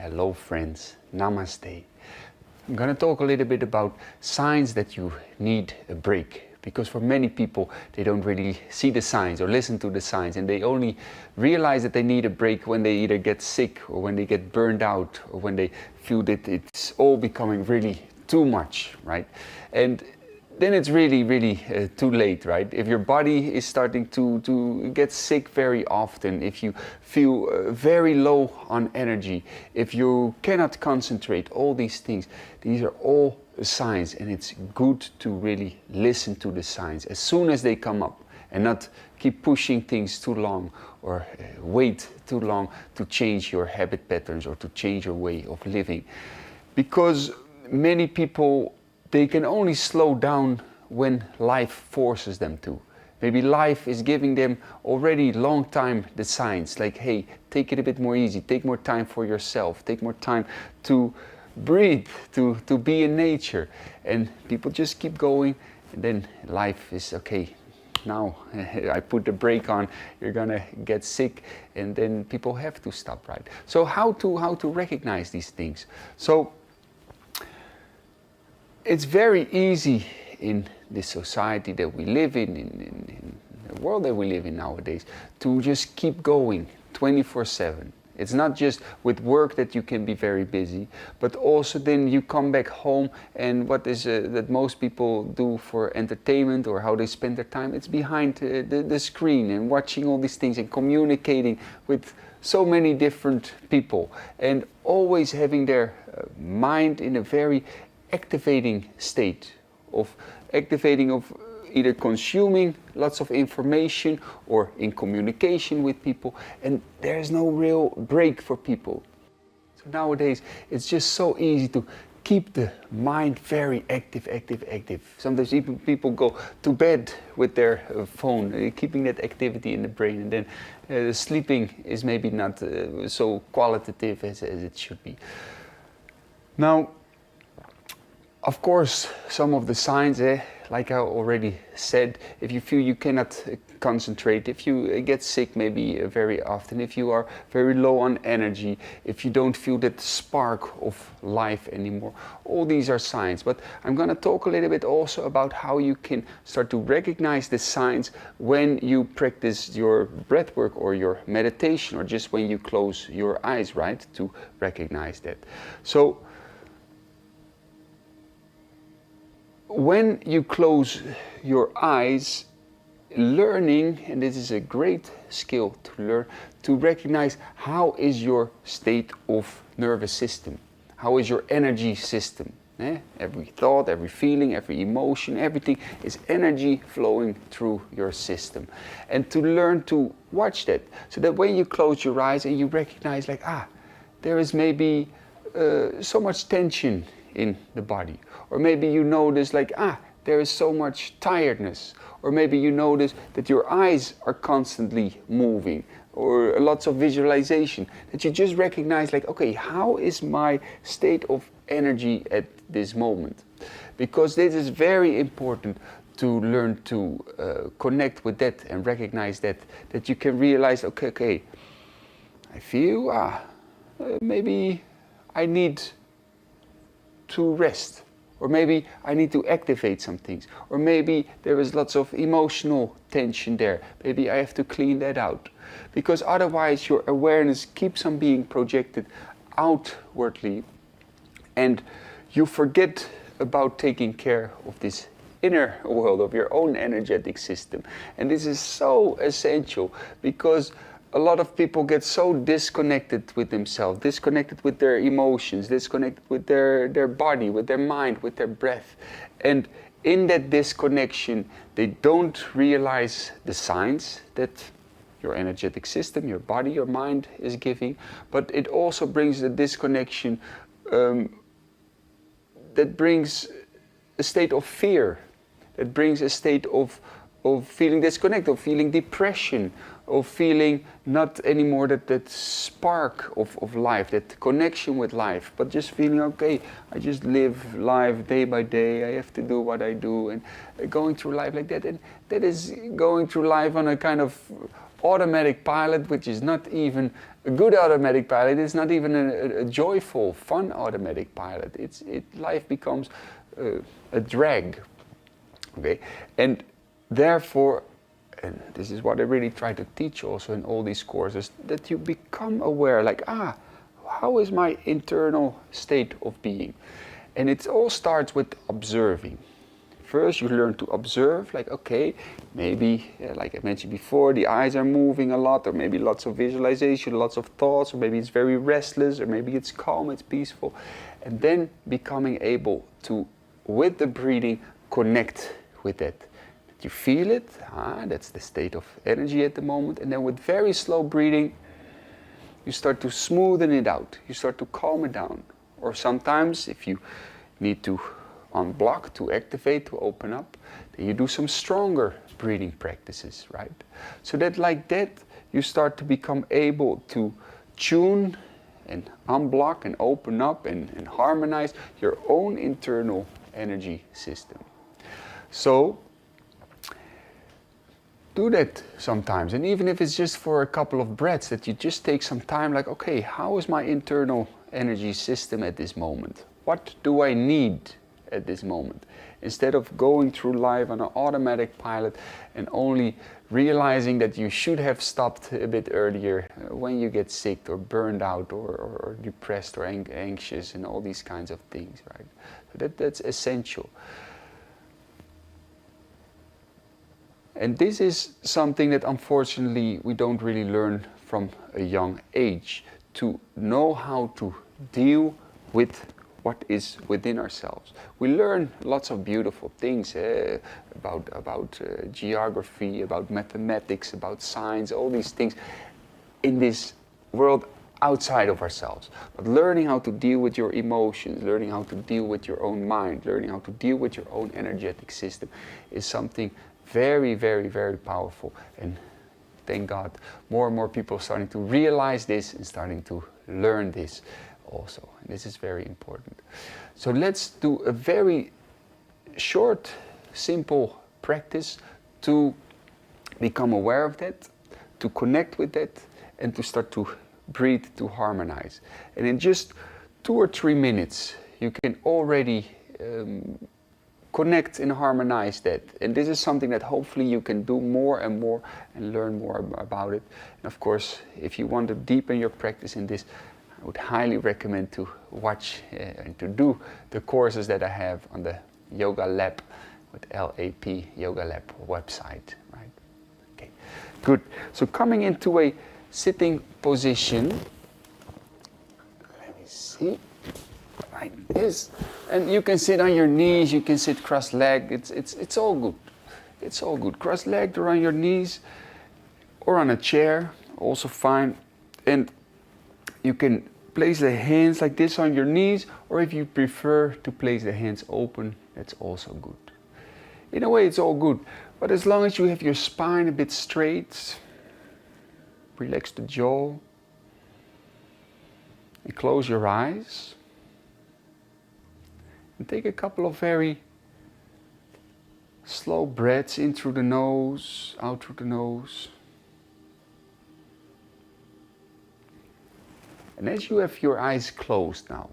Hello friends, Namaste. I'm going to talk a little bit about signs that you need a break. Because for many people, they don't really see the signs or listen to the signs, and they only realize that they need a break when they either get sick or when they get burned out or when they feel that it's all becoming really too much, right? And then it's really too late, right? If your body is starting to get sick very often, if you feel very low on energy, if you cannot concentrate, all these things, these are all signs, and it's good to really listen to the signs as soon as they come up and not keep pushing things too long or wait too long to change your habit patterns or to change your way of living. Because many people, they can only slow down when life forces them to. Maybe life is giving them already long time the signs like, hey, take it a bit more easy, take more time for yourself, take more time to breathe, to be in nature. And people just keep going, and then life is okay. Now I put the brake on, you're gonna get sick, and then people have to stop, right? So how to recognize these things? So it's very easy in this society that we live in the world that we live in nowadays, to just keep going 24/7. It's not just with work that you can be very busy, but also then you come back home, and what is that most people do for entertainment or how they spend their time, it's behind the screen and watching all these things and communicating with so many different people, and always having their mind in a very activating state of either consuming lots of information or in communication with people, and there's no real break for people. So nowadays it's just so easy to keep the mind very active. Sometimes even people go to bed with their phone, keeping that activity in the brain, and then sleeping is maybe not so qualitative as it should be. Now, of course, some of the signs, like I already said, if you feel you cannot concentrate, if you get sick maybe very often, if you are very low on energy, if you don't feel that spark of life anymore, all these are signs. But I'm going to talk a little bit also about how you can start to recognize the signs when you practice your breath work or your meditation, or just when you close your eyes, right, to recognize that. So when you close your eyes, learning, and this is a great skill to learn, to recognize how is your state of nervous system, how is your energy system. Every thought, every feeling, every emotion, everything is energy flowing through your system. And to learn to watch that, so that when you close your eyes and you recognize like, there is maybe so much tension in the body, or maybe you notice like, there is so much tiredness, or maybe you notice that your eyes are constantly moving, or lots of visualization, that you just recognize like, okay, how is my state of energy at this moment? Because this is very important to learn to connect with that and recognize that you can realize, okay, I feel maybe I need to rest, or maybe I need to activate some things, or maybe there is lots of emotional tension there, maybe I have to clean that out, because otherwise your awareness keeps on being projected outwardly, and you forget about taking care of this inner world of your own energetic system. And this is so essential, because a lot of people get so disconnected with themselves, disconnected with their emotions, disconnected with their body, with their mind, with their breath. And in that disconnection, they don't realize the signs that your energetic system, your body, your mind is giving. But it also brings the disconnection that brings a state of fear, that brings a state of feeling disconnected, of feeling depression, of feeling not anymore that spark of life, that connection with life, but just feeling, okay, I just live life day by day, I have to do what I do, and going through life like that. And that is going through life on a kind of automatic pilot, which is not even a good automatic pilot. It's not even a joyful, fun automatic pilot. Life becomes a drag. Okay, and therefore, and this is what I really try to teach also in all these courses, that you become aware, like, how is my internal state of being? And it all starts with observing. First, you learn to observe, like, okay, maybe, like I mentioned before, the eyes are moving a lot, or maybe lots of visualization, lots of thoughts, or maybe it's very restless, or maybe it's calm, it's peaceful. And then becoming able to, with the breathing, connect with that. You feel it, that's the state of energy at the moment, and then with very slow breathing, you start to smoothen it out, you start to calm it down. Or sometimes, if you need to unblock, to activate, to open up, then you do some stronger breathing practices, right? So that like that, you start to become able to tune and unblock and open up and harmonize your own internal energy system. So, do that sometimes, and even if it's just for a couple of breaths, that you just take some time, like, okay, how is my internal energy system at this moment? What do I need at this moment? Instead of going through life on an automatic pilot and only realizing that you should have stopped a bit earlier when you get sick or burned out or depressed or anxious and all these kinds of things, right? So that's essential. And this is something that unfortunately we don't really learn from a young age, to know how to deal with what is within ourselves. We learn lots of beautiful things about geography, about mathematics, about science, all these things in this world outside of ourselves. But learning how to deal with your emotions, learning how to deal with your own mind, learning how to deal with your own energetic system is something very, very, very powerful. And thank God, more and more people are starting to realize this and starting to learn this also. And this is very important. So let's do a very short, simple practice to become aware of that, to connect with that, and to start to breathe, to harmonize. And in just 2 or 3 minutes, you can already connect and harmonize that. And this is something that hopefully you can do more and more and learn more about it. And of course, if you want to deepen your practice in this, I would highly recommend to watch and to do the courses that I have on the Yogalap with LAP Yogalap website, right? Okay, good. So coming into a sitting position, let me see, like this, and you can sit on your knees, you can sit cross-legged, it's all good. It's all good. Cross-legged or on your knees or on a chair, also fine. And you can place the hands like this on your knees, or if you prefer to place the hands open, that's also good. In a way, it's all good, but as long as you have your spine a bit straight, relax the jaw, and close your eyes, and take a couple of very slow breaths in through the nose, out through the nose. And as you have your eyes closed now,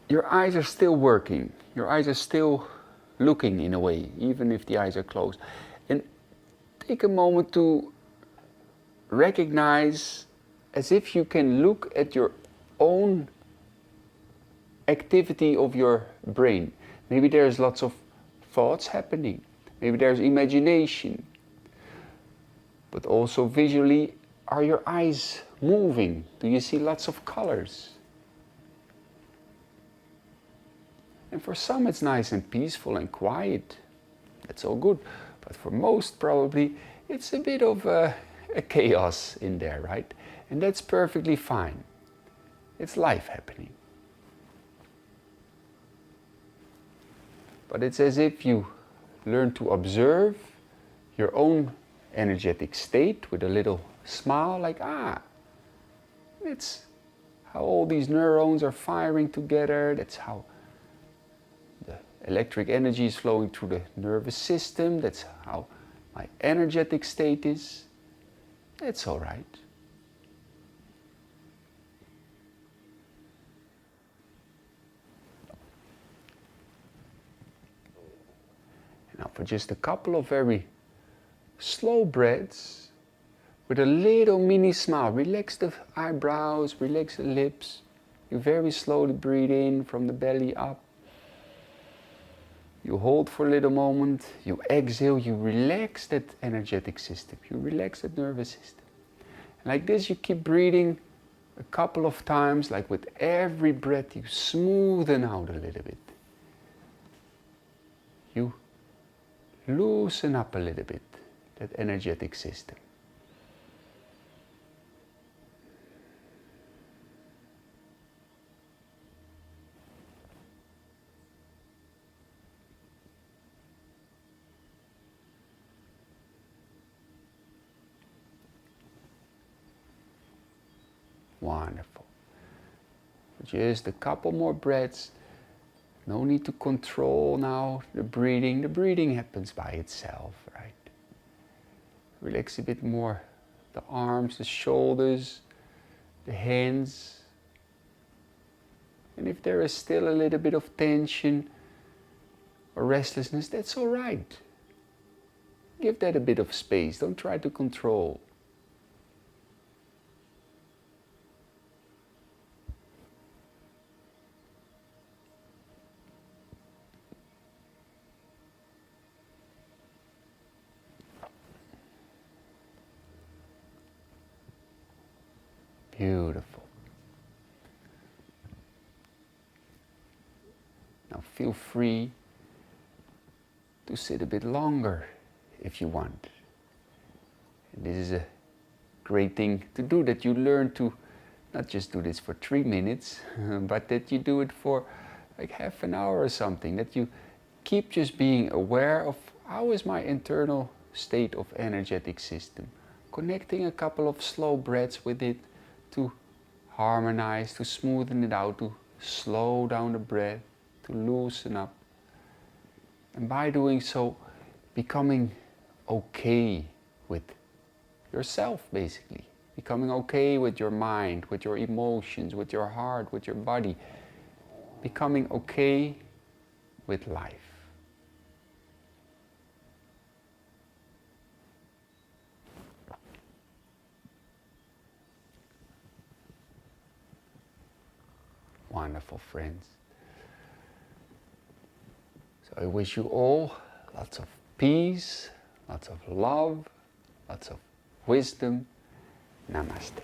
your eyes are still working, your eyes are still looking in a way, even if the eyes are closed. And take a moment to recognize, as if you can look at your own activity of your brain. Maybe there's lots of thoughts happening, maybe there's imagination, but also visually, are your eyes moving? Do you see lots of colors? And for some it's nice and peaceful and quiet. That's all good. But for most probably it's a bit of a chaos in there, right? And that's perfectly fine. It's life happening. But it's as if you learn to observe your own energetic state with a little smile, like, it's how all these neurons are firing together, that's how the electric energy is flowing through the nervous system, that's how my energetic state is, it's all right. Now for just a couple of very slow breaths, with a little mini smile, relax the eyebrows, relax the lips. You very slowly breathe in from the belly up. You hold for a little moment, you exhale, you relax that energetic system, you relax that nervous system. And like this you keep breathing a couple of times, like with every breath you smoothen out a little bit. You loosen up a little bit that energetic system. Wonderful. Just a couple more breaths. No need to control now the breathing. The breathing happens by itself, right? Relax a bit more the arms, the shoulders, the hands. And if there is still a little bit of tension or restlessness, that's all right. Give that a bit of space. Don't try to control. Beautiful. Now feel free to sit a bit longer if you want. And this is a great thing to do, that you learn to not just do this for 3 minutes, but that you do it for like half an hour or something, that you keep just being aware of how is my internal state of energetic system, connecting a couple of slow breaths with it to harmonize, to smoothen it out, to slow down the breath, to loosen up. And by doing so, becoming okay with yourself, basically. Becoming okay with your mind, with your emotions, with your heart, with your body. Becoming okay with life. Wonderful, friends. So I wish you all lots of peace, lots of love, lots of wisdom. Namaste.